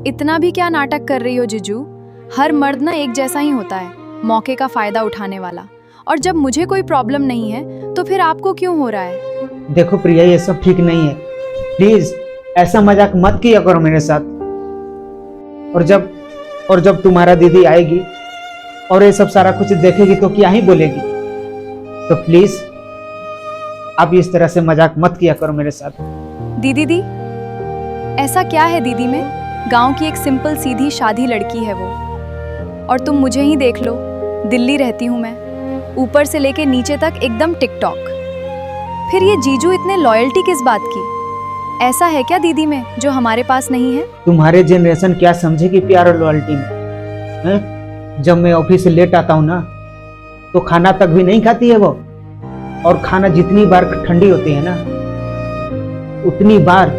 इतना भी क्या नाटक कर रही हो जीजू? हर मर्द ना एक जैसा ही होता है, मौके का फायदा उठाने वाला। और जब मुझे कोई प्रॉब्लम नहीं है तो फिर आपको क्यों हो रहा है? देखो प्रिया, ये सब ठीक नहीं है। प्लीज ऐसा मजाक मत किया करो मेरे साथ। और जब तुम्हारा दीदी आएगी और ये सब सारा कुछ देखेगी तो क्या ही बोलेगी। तो प्लीज आप इस तरह से मजाक मत किया करो मेरे साथ। दीदी ऐसा क्या है दीदी में? गांव की एक सिंपल सीधी शादी लड़की है वो। और तुम मुझे ही देख लो, दिल्ली रहती हूँ मैं, ऊपर से लेके नीचे तक एकदम टिकटॉक। फिर ये जीजू इतने लॉयल्टी किस बात की? ऐसा है क्या दीदी में जो हमारे पास नहीं है? तुम्हारे जनरेशन क्या समझेगी प्यार और लॉयल्टी में, हैं? जब मैं ऑफिस से लेट आता हूँ ना तो खाना तक भी नहीं खाती है वो। और खाना जितनी बार ठंडी होती है ना उतनी बार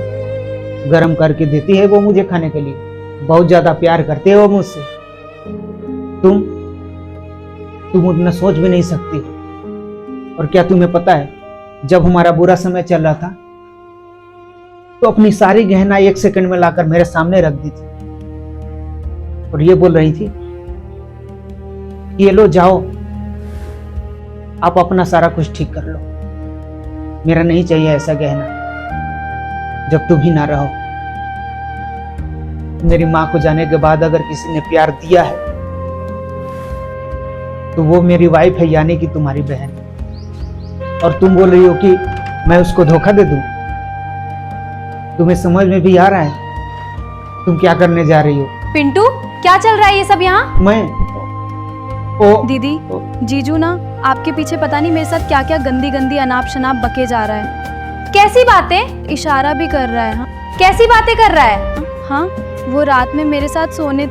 गर्म करके देती है वो मुझे खाने के लिए। बहुत ज्यादा प्यार करते हो मुझसे। तुम उतना सोच भी नहीं सकती। और क्या तुम्हें पता है, जब हमारा बुरा समय चल रहा था तो अपनी सारी गहना 1 सेकंड में लाकर मेरे सामने रख दी थी और ये बोल रही थी कि ये लो जाओ, आप अपना सारा कुछ ठीक कर लो, मेरा नहीं चाहिए ऐसा गहना जब तुम ही ना रहो। मेरी मां को जाने के बाद अगर किसी ने प्यार दिया है तो वो मेरी वाइफ है, यानी कि तुम्हारी बहन। और तुम बोल रही हो कि मैं उसको धोखा दे दूं? तुम्हें समझ में भी आ रहा है तुम क्या करने जा रही हो? पिंटू, क्या चल रहा है ये सब यहाँ? दीदी, जीजू ना आपके पीछे पता नहीं मेरे साथ क्या क्या गंदी गंदी अनाप शनाप बके जा रहा है। कैसी बातें? इशारा भी कर रहा है। हाँ, कैसी बातें कर रहा है? हाँ, वो रात में मेरे साथ सोने,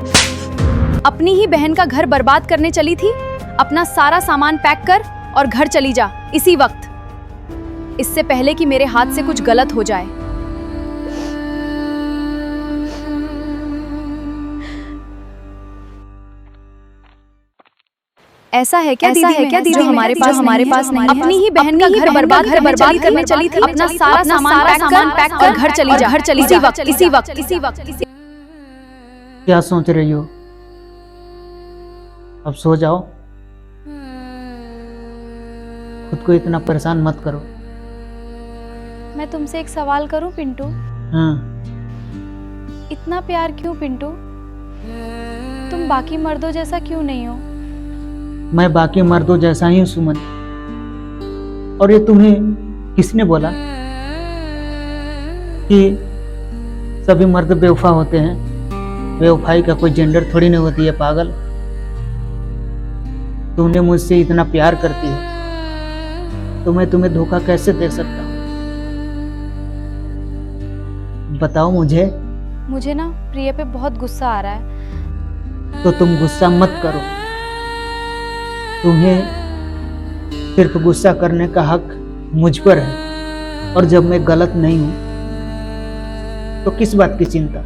अपनी ही बहन का घर बर्बाद करने चली थी। अपना सारा सामान पैक कर और घर चली जा इसी वक्त, इससे पहले कि मेरे हाथ से कुछ गलत हो जाए। ऐसा है क्या दीदी जो हमारे पास नहीं? अपनी ही बहन का घर बर्बाद करने चली थी। अपना सारा सामान पैक कर घर चली जा इसी वक्त। क्या सोच रही हो? अब सो जाओ, खुद को इतना परेशान मत करो। मैं तुमसे एक सवाल करूं पिंटू? हाँ। इतना प्यार क्यों पिंटू? तुम बाकी मर्दों जैसा क्यों नहीं हो? मैं बाकी मर्दों जैसा ही हूँ सुमन। और ये तुम्हें किसने बोला कि सभी मर्द बेवफा होते हैं? बेवफाई का कोई जेंडर थोड़ी नहीं होती है पागल। तुमने मुझसे इतना प्यार करती है तो मैं तुम्हें धोखा कैसे दे सकता हूँ? बताओ मुझे ना प्रिया पे बहुत गुस्सा आ रहा है। तो तुम गुस्सा मत करो। तुम्हें सिर्फ गुस्सा करने का हक मुझ पर है। और जब मैं गलत नहीं हूं तो किस बात की चिंता?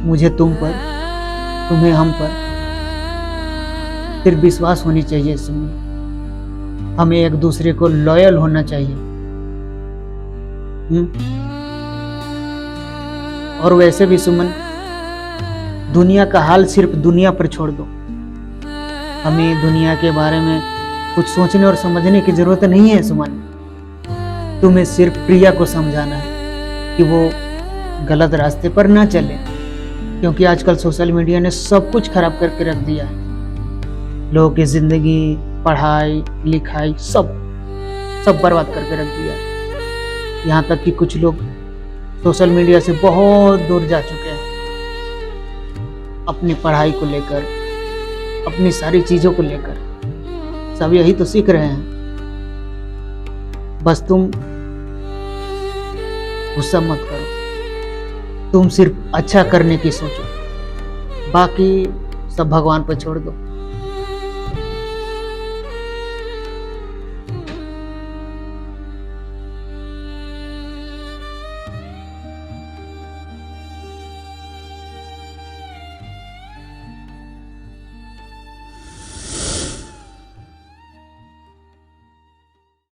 मुझे तुम पर, तुम्हें हम पर सिर्फ विश्वास होनी चाहिए सुमन। हमें एक दूसरे को लॉयल होना चाहिए। और वैसे भी सुमन, दुनिया का हाल सिर्फ दुनिया पर छोड़ दो। हमें दुनिया के बारे में कुछ सोचने और समझने की जरूरत नहीं है सुमन। तुम्हें सिर्फ प्रिया को समझाना है कि वो गलत रास्ते पर ना चले, क्योंकि आजकल सोशल मीडिया ने सब कुछ खराब करके रख दिया है। लोगों की जिंदगी, पढ़ाई लिखाई सब बर्बाद करके रख दिया है। यहाँ तक कि कुछ लोग सोशल मीडिया से बहुत दूर जा चुके हैं। अपनी पढ़ाई को लेकर, अपनी सारी चीजों को लेकर सब यही तो सीख रहे हैं। बस तुम गुस्सा मत करो, तुम सिर्फ अच्छा करने की सोचो, बाकी सब भगवान पर छोड़ दो।